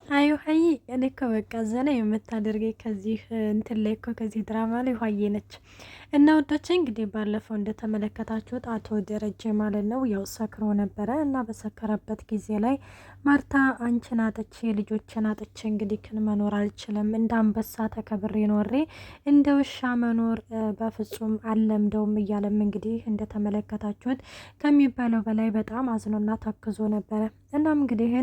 አይ ውሀዬ እኔ እኮ በቃ ዘና የምታደርገኝ ከዚህ እንትን ላይ እኮ ከዚህ ድራማ ላይ ውሀዬ ነች። እና ወዳችን እንግዲህ ባለፈው እንደተመለከታችሁት አቶ ደረጀ ማለት ነው ያው ሰክሮ ነበረ እና በሰከረበት ጊዜ ላይ ማርታ አንቺን አጥቼ ልጆችን አጥቼ እንግዲህ ክን መኖር አልችልም፣ እንደ አንበሳ ተከብሬ ኖሬ እንደ ውሻ መኖር በፍጹም አለምደውም እያለም እንግዲህ እንደተመለከታችሁት ከሚባለው በላይ በጣም አዝኖና ታክዞ ነበረ። እናም እንግዲህ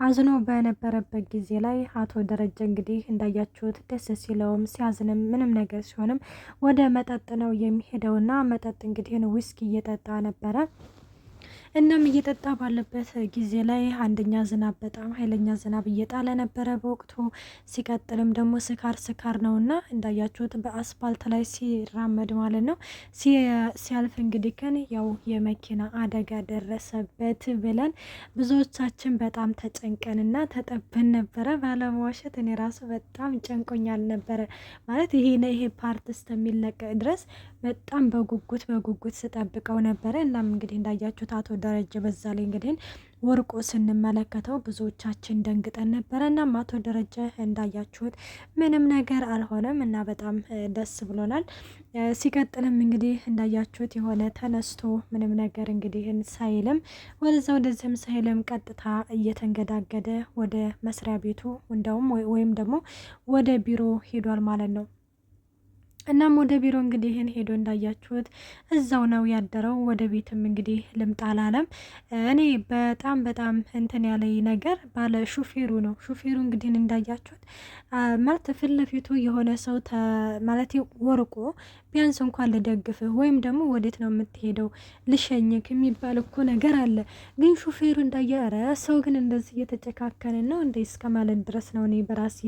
አዝኖ በነበረበት ጊዜ ላይ አቶ ደረጀ እንግዲህ እንዳያችሁት ደስ ሲለውም ሲያዝንም ምንም ነገር ሲሆንም ወደ መጠጥ ነው የሚሄደውና መጠጥ እንግዲህ ዊስኪ እየጠጣ ነበረ። እናም እየጠጣ ባለበት ጊዜ ላይ አንደኛ ዝናብ በጣም ኃይለኛ ዝናብ እየጣለ ነበረ በወቅቱ። ሲቀጥልም ደግሞ ስካር ነውና እንዳያችሁት በአስፓልት ላይ ሲራመድ ማለት ነው ሲያልፍ እንግዲህ ከን ያው የመኪና አደጋ ደረሰበት ብለን ብዙዎቻችን በጣም ተጨንቀንና ተጠበን ነበረ። ባለመዋሸት እኔ ራሱ በጣም ጨንቆኛል ነበረ ማለት ይሄ ፓርት እስከሚለቀቅ ድረስ በጣም በጉጉት ስጠብቀው ነበረ። እናም እንግዲህ እንዳያችሁት አቶ ደረጀ በዛ ላይ እንግዲህ ወርቆ ስንመለከተው ብዙዎቻችን ደንግጠን ነበረ። እና አቶ ደረጀ እንዳያችሁት ምንም ነገር አልሆነም እና በጣም ደስ ብሎናል። ሲቀጥልም እንግዲህ እንዳያችሁት የሆነ ተነስቶ ምንም ነገር እንግዲህ ሳይልም ወደዚህም ሳይልም ቀጥታ እየተንገዳገደ ወደ መስሪያ ቤቱ እንደውም ወይም ደግሞ ወደ ቢሮ ሄዷል ማለት ነው። እናም ወደ ቢሮ እንግዲህ ሄዶ እንዳያችሁት እዛው ነው ያደረው። ወደ ቤትም እንግዲህ ልምጣ አላለም። እኔ በጣም እንትን ያለኝ ነገር ባለ ሹፌሩ ነው። ሹፌሩ እንግዲህ እንዳያችሁት ማለት ፊት ለፊቱ የሆነ ሰው ማለት ወርቆ ቢያንስ እንኳን ልደግፍህ ወይም ደግሞ ወዴት ነው የምትሄደው ልሸኝክ የሚባል እኮ ነገር አለ። ግን ሹፌሩ እንዳየ ኧረ ሰው ግን እንደዚህ እየተጨካከነ ነው እንደ እስከ ማለት ድረስ ነው እኔ በራሴ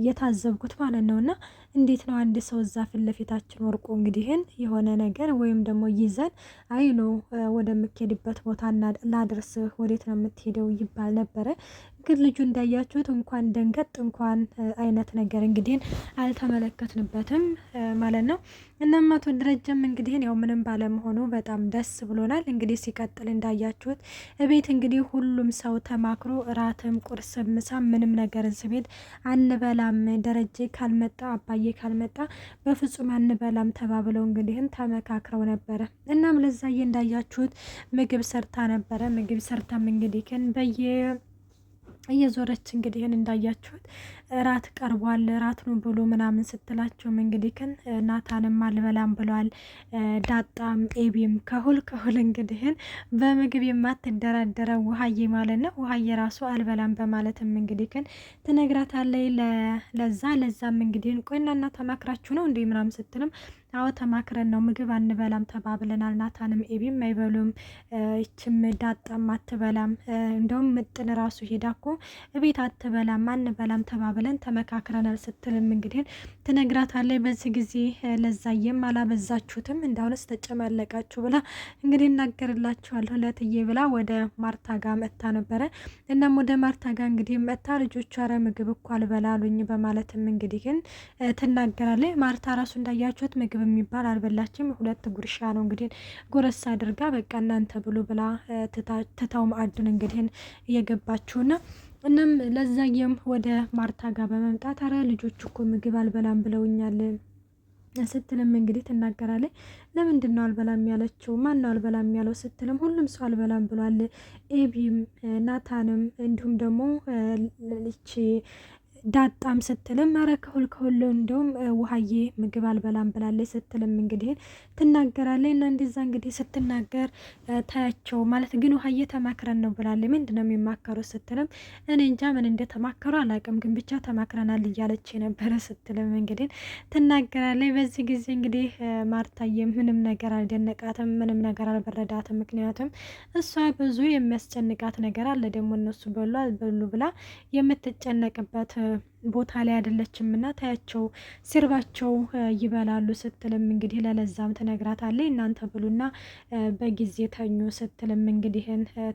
የታዘብኩት ማለት ነው። እና እንዴት ነው አንድ ሰው እዛ ፊት ለፊታችን ወርቆ እንግዲህን የሆነ ነገር ወይም ደግሞ ይዘን አይኑ ወደምትሄድበት ቦታ ላድርስህ ወዴት ነው የምትሄደው ይባል ነበረ። ግን ልጁ እንዳያችሁት እንኳን ደንገጥ እንኳን አይነት ነገር እንግዲህ አልተመለከትንበትም ማለት ነው። እናም አቶ ደረጀም እንግዲህ ያው ምንም ባለመሆኑ በጣም ደስ ብሎናል። እንግዲህ ሲቀጥል እንዳያችሁት እቤት እንግዲህ ሁሉም ሰው ተማክሮ እራትም ቁርስም ምሳም ምንም ነገር እዚህ ቤት አንበላም፣ ደረጀ ካልመጣ አባዬ ካልመጣ በፍጹም አንበላም ተባብለው እንግዲህ ተመካክረው ነበረ። እናም ለዛዬ እንዳያችሁት ምግብ ሰርታ ነበረ። ምግብ ሰርታም እንግዲህ ግን እየዞረች እንግዲህ እንዳያችሁት እራት ቀርቧል፣ እራት ነው ብሎ ምናምን ስትላቸውም እንግዲህ ግን ናታንም አልበላም ብሏል። ዳጣም ኤቢም ከሁል እንግዲህ በምግብ የማትደራደረው ውሀዬ ማለት ነው። ውሀዬ ራሱ አልበላም በማለትም እንግዲህ ግን ትነግራታለች ለዛም እንግዲህ ቆይና ተማክራችሁ ነው እንዴ ምናምን ስትልም አዎ ተማክረን ነው፣ ምግብ አንበላም ተባብለናል። ናታንም ኤቢም አይበሉም፣ ይችም ዳጣም አትበላም። እንደውም ምጥን ራሱ ሄዳ እኮ እቤት አትበላም አንበላም ተባብለን ተመካክረናል ስትልም እንግዲህ ትነግራታለች። በዚህ ጊዜ ለዛዬም አላበዛችሁትም እንዳሁንስ ተጨማለቃችሁ ብላ እንግዲህ እናገርላችኋለሁ ለትዬ ብላ ወደ ማርታ ጋር መጥታ ነበረ። እናም ወደ ማርታ ጋር እንግዲህ መጥታ ልጆቿ ኧረ ምግብ እኮ አልበላሉኝ በማለትም እንግዲህ ትናገራለች። ማርታ ራሱ እንዳያችሁት ምግብ የሚባል አልበላችም። 2 ጉርሻ ነው እንግዲህ ጎረስ አድርጋ በቃ እናንተ ብሉ ብላ ትታው ማዕዱን እንግዲህ እየገባችሁና እናም ለዛዬም ወደ ማርታ ጋር በመምጣት አረ ልጆች እኮ ምግብ አልበላም ብለውኛል ስትልም እንግዲህ ትናገራለች። ለምንድን ነው አልበላም ያለችው? ማን ነው አልበላም ያለው ስትልም ሁሉም ሰው አልበላም ብሏል። ኤቢም ናታንም እንዲሁም ደግሞ ልቺ ዳጣም ስትልም አረ ከሁሉ እንደውም ውሀዬ ምግብ አልበላም ብላለች ስትልም እንግዲህ ትናገራለች። እና እንደዛ እንግዲህ ስትናገር ታያቸው ማለት ግን ውሀዬ ተማክረን ነው ብላለች። ምንድን ነው የሚማከሩ ስትልም እኔ እንጃ ምን እንደተማከሩ አላውቅም፣ ግን ብቻ ተማክረናል እያለች የነበረ ስትልም እንግዲህ ትናገራለች። በዚህ ጊዜ እንግዲህ ማርታዬ ምንም ነገር አልደነቃትም፣ ምንም ነገር አልበረዳትም። ምክንያቱም እሷ ብዙ የሚያስጨንቃት ነገር አለ ደግሞ እነሱ በሉ አልበሉ ብላ የምትጨነቅበት ቦታ ላይ አይደለችም። እና ታያቸው ሲርባቸው ይበላሉ ስትልም እንግዲህ ለለዛም ትነግራታለች። እናንተ ብሉና በጊዜ ተኙ ስትልም እንግዲህ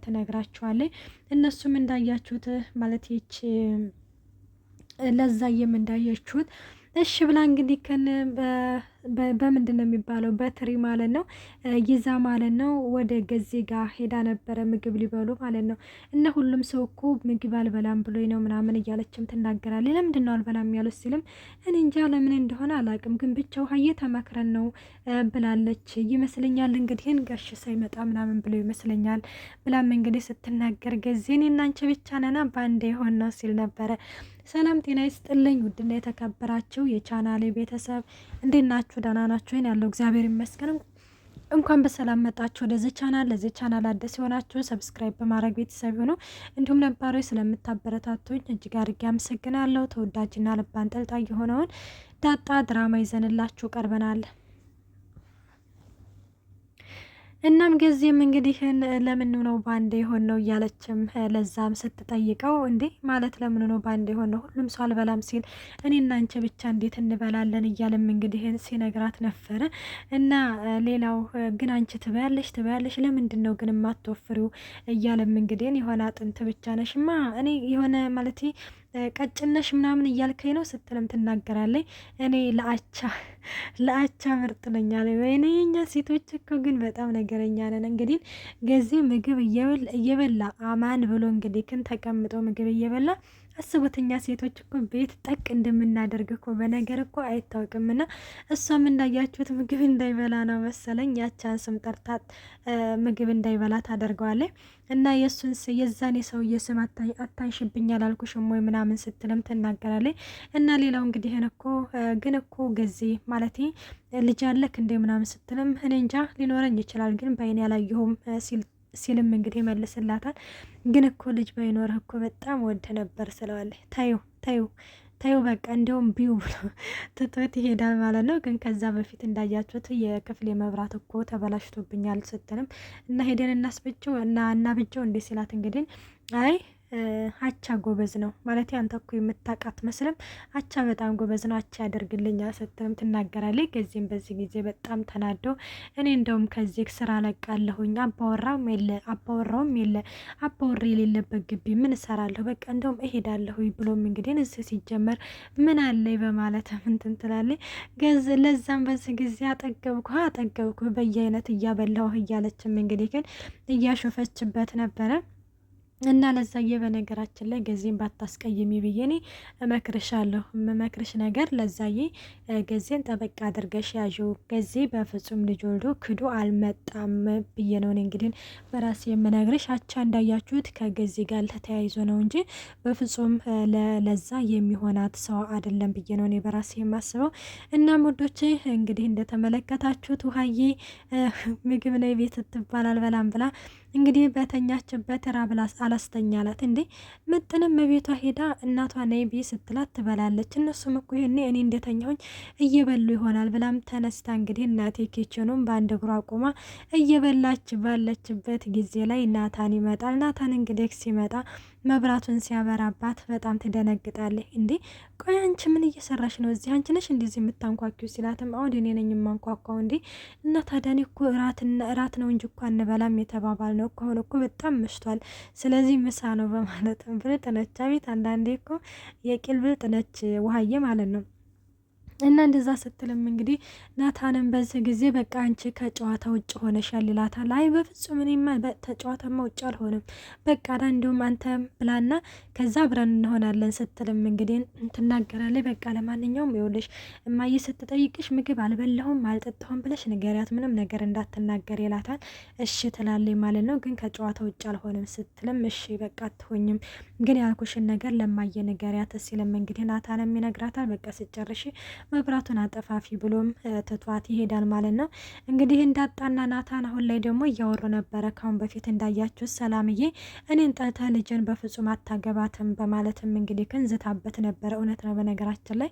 ትነግራቸዋለች። እነሱም እንዳያችሁት ማለት ይች ለዛዬም እንዳያችሁት እሺ ብላ እንግዲህ በምንድን ነው የሚባለው በትሪ ማለት ነው ይዛ ማለት ነው ወደ ገዜ ጋር ሄዳ ነበረ ምግብ ሊበሉ ማለት ነው። እና ሁሉም ሰው እኮ ምግብ አልበላም ብሎኝ ነው ምናምን እያለችም ትናገራለች። ለምንድን ነው አልበላም ያሉት ሲልም እኔ እንጃ ለምን እንደሆነ አላውቅም፣ ግን ብቻ ውሀዬ ተመክረን ነው ብላለች ይመስለኛል። እንግዲህ ጋሽ ሳይመጣ ምናምን ብሎ ይመስለኛል ብላም እንግዲህ ስትናገር ገዜ እኔና አንቺ ብቻ ነና በአንድ የሆን ነው ሲል ነበረ። ሰላም ጤና ይስጥልኝ ውድና የተከበራችሁ የቻናሌ ቤተሰብ እንዴት ናችሁ? ደህና ናችሁ? ይሄን ያለው እግዚአብሔር ይመስገን። እንኳን በሰላም መጣችሁ ወደዚህ ቻናል። ለዚህ ቻናል አዲስ የሆናችሁ ሰብስክራይብ በማድረግ ቤተሰብ ሆኖ እንዲሁም ነባሮች ስለምታበረታቱኝ እጅግ አድርጌ አመሰግናለሁ። ተወዳጅና ልብ አንጠልጣይ የሆነውን ዳጣ ድራማ ይዘንላችሁ ቀርበናል። እናም ጊዜም እንግዲህ ለምን ነው ባንዴ የሆን ነው እያለችም ለዛም ስትጠይቀው እንዴ ማለት ለምን ነው ባንዴ የሆን ነው ሁሉም ሰው አልበላም ሲል እኔና አንቺ ብቻ እንዴት እንበላለን እያለም እንግዲህ ሲነግራት ነበረ። እና ሌላው ግን አንቺ ትበያለሽ ለምንድን ነው ግን የማትወፍሪው እያለም እንግዲህ የሆነ አጥንት ብቻ ነሽማ እኔ የሆነ ማለት ቀጭነሽ ምናምን እያልከኝ ነው ስትልም ትናገራለች። እኔ ለአቻ ምርጥ ነኝ አለ። ወይኔ የኛ ሴቶች እኮ ግን በጣም ነገረኛ ነን። እንግዲህ ገዜ ምግብ እየበላ አማን ብሎ እንግዲህ ግን ተቀምጦ ምግብ እየበላ አስቡትኛ ሴቶች እኮ ቤት ጠቅ እንደምናደርግ እኮ በነገር እኮ አይታወቅም። ና እሷም እንዳያችሁት ምግብ እንዳይበላ ነው መሰለኝ ያቻን ስም ጠርታት ምግብ እንዳይበላ ታደርገዋለች። እና የዛኔ ሰውዬ ስም አታንሽብኝ አላልኩሽም ወይ ምናምን ስትልም ትናገራለች። እና ሌላው እንግዲህ ግን እኮ ገዜ ማለት ልጅ አለክ እንደ ምናምን ስትልም እኔ እንጃ ሊኖረኝ ይችላል ግን በአይኔ ያላየሁም ሲልም እንግዲህ መልስላታል። ግን እኮ ልጅ ባይኖርህ እኮ በጣም ወደ ነበር ስለዋለች። ታዩ በቃ እንዲያውም ቢዩ ብሎ ትቶት ይሄዳል ማለት ነው። ግን ከዛ በፊት እንዳያችሁት የክፍሌ መብራት እኮ ተበላሽቶብኛል ስትልም እና ሄደን እናስብጀው እና እናብጀው እንዴ ሲላት እንግዲህ አይ አቻ ጎበዝ ነው ማለት አንተ እኮ የምታውቃት መስልም አቻ በጣም ጎበዝ ነው አቻ ያደርግልኛል ስትልም ትናገራለች። ከዚህም በዚህ ጊዜ በጣም ተናደው እኔ እንደውም ከዚህ ስራ ለቃለሁኝ አባወራውም የለ አባወራ የሌለበት ግቢ ምን እሰራለሁ በቃ እንደውም እሄዳለሁ ብሎም እንግዲህ እዚህ ሲጀመር ምን አለኝ በማለት እንትን ትላለች። ለዛም በዚህ ጊዜ አጠገብኩ በየአይነት እያበላሁ እያለችም እንግዲህ ግን እያሾፈችበት ነበረ። እና ለዛዬ በነገራችን ላይ ገዜን ባታስቀይሚ ብዬ እኔ እመክርሻለሁ። የምመክርሽ ነገር ለዛዬ ገዜን ጠበቅ አድርገሽ ያዥው። ገዜ በፍጹም ልጅ ወልዶ ክዶ አልመጣም ብዬ ነው እንግዲህ በራሴ የምነግርሽ። አቻ እንዳያችሁት ከገዜ ጋር ተያይዞ ነው እንጂ በፍጹም ለዛ የሚሆናት ሰው አይደለም ብዬ ነው እኔ በራሴ የማስበው። እና ሞዶቼ እንግዲህ እንደተመለከታችሁት ውሀዬ ምግብ ነይ ቤት ትባል አልበላም ብላ እንግዲህ በተኛችበት ራብላ አላስተኛላት እንዴ ምጥንም ቤቷ ሄዳ እናቷ ነይ ቢ ስትላት ትበላለች። እነሱም እኮ ይሄኔ እኔ እንደተኛሁኝ እየበሉ ይሆናል ብላም ተነስታ እንግዲህ እናቴ ኪችኑም በአንድ እግሯ ቆማ እየበላች ባለችበት ጊዜ ላይ ናታን ይመጣል። ናታን እንግዲህ ሲመጣ መብራቱን ሲያበራባት በጣም ትደነግጣለች። እንዴ ቆይ አንቺ ምን እየሰራሽ ነው እዚህ? አንቺ ነሽ እንደዚህ የምታንኳኪው ሲላትም አሁን እኔ ነኝ የማንኳኳው እንዴ እና ታዲያ እኔ እኮ እራት ነው እንጂ እኮ አንበላም የተባባል ነው እኮ አሁን እኮ በጣም መሽቷል ስለዚህ ምሳ ነው በማለት ብልጥ ነች። አቤት አንዳንዴ እኮ የቂል ብልጥ ነች ውሀዬ ማለት ነው። እና እንደዛ ስትልም እንግዲህ ናታንም በዚህ ጊዜ በቃ አንቺ ከጨዋታ ውጭ ሆነሻል ይላታል። አይ በፍጹም እኔማ ተጨዋታማ ውጭ አልሆንም በቃ እንዲሁም አንተ ብላና ከዛ አብረን እንሆናለን ስትልም እንግዲህ ትናገራለች። በቃ ለማንኛውም ይኸውልሽ እማዬ ስትጠይቅሽ ምግብ አልበላሁም አልጠጣሁም ብለሽ ንገሪያት ምንም ነገር እንዳትናገር ይላታል። እሺ ትላለች ማለት ነው። ግን ከጨዋታ ውጭ አልሆንም ስትልም እሺ በቃ አትሆኝም ግን ያልኩሽን ነገር ለማየ ንገሪያት ሲልም እንግዲህ ናታንም ይነግራታል። በቃ ስጨርሽ መብራቱን አጠፋፊ ብሎም ትቷት ይሄዳል ማለት ነው። እንግዲህ እንዳጣና ናታን አሁን ላይ ደግሞ እያወሩ ነበረ። ካሁን በፊት እንዳያችሁ ሰላምዬ እኔን ጠልታ ልጅን በፍጹም አታገባትም በማለትም እንግዲህ ክንዝታበት ነበረ። እውነት ነው። በነገራችን ላይ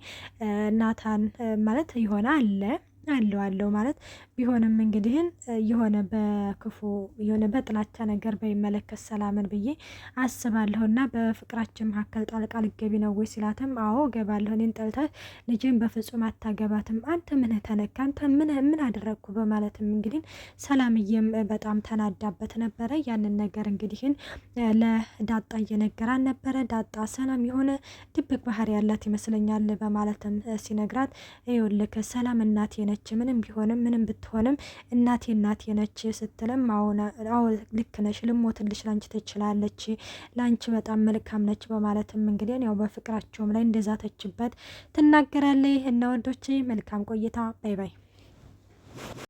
ናታን ማለት የሆነ አለ አለው ማለት ቢሆንም እንግዲህን የሆነ በክፉ የሆነ በጥላቻ ነገር በይመለከት ሰላምን ብዬ አስባለሁና በፍቅራችን መካከል ጣልቃ ልገቢ ነው ወይ ሲላትም አዎ ገባለሁ፣ እኔን ጠልተህ ልጄን በፍጹም አታገባትም፣ አንተ ምን ተነካ፣ አንተ ምን አደረግኩ በማለትም እንግዲህ ሰላምዬም በጣም ተናዳበት ነበረ። ያንን ነገር እንግዲህን ለዳጣ እየነገራን ነበረ። ዳጣ ሰላም የሆነ ድብቅ ባህሪ ያላት ይመስለኛል በማለትም ሲነግራት ይኸውልህ ሰላም እናቴ ነች፣ ምንም ቢሆንም ምንም ብትሆንም እናቴ ነች ስትልም አዎ ልክ ነሽ፣ ልሞትልሽ ላንቺ ትችላለች፣ ላንቺ በጣም መልካም ነች በማለትም እንግዲህ ያው በፍቅራቸውም ላይ እንደዛ ተችበት ትናገራለች። እና ወዶቼ መልካም ቆይታ። ባይ ባይ።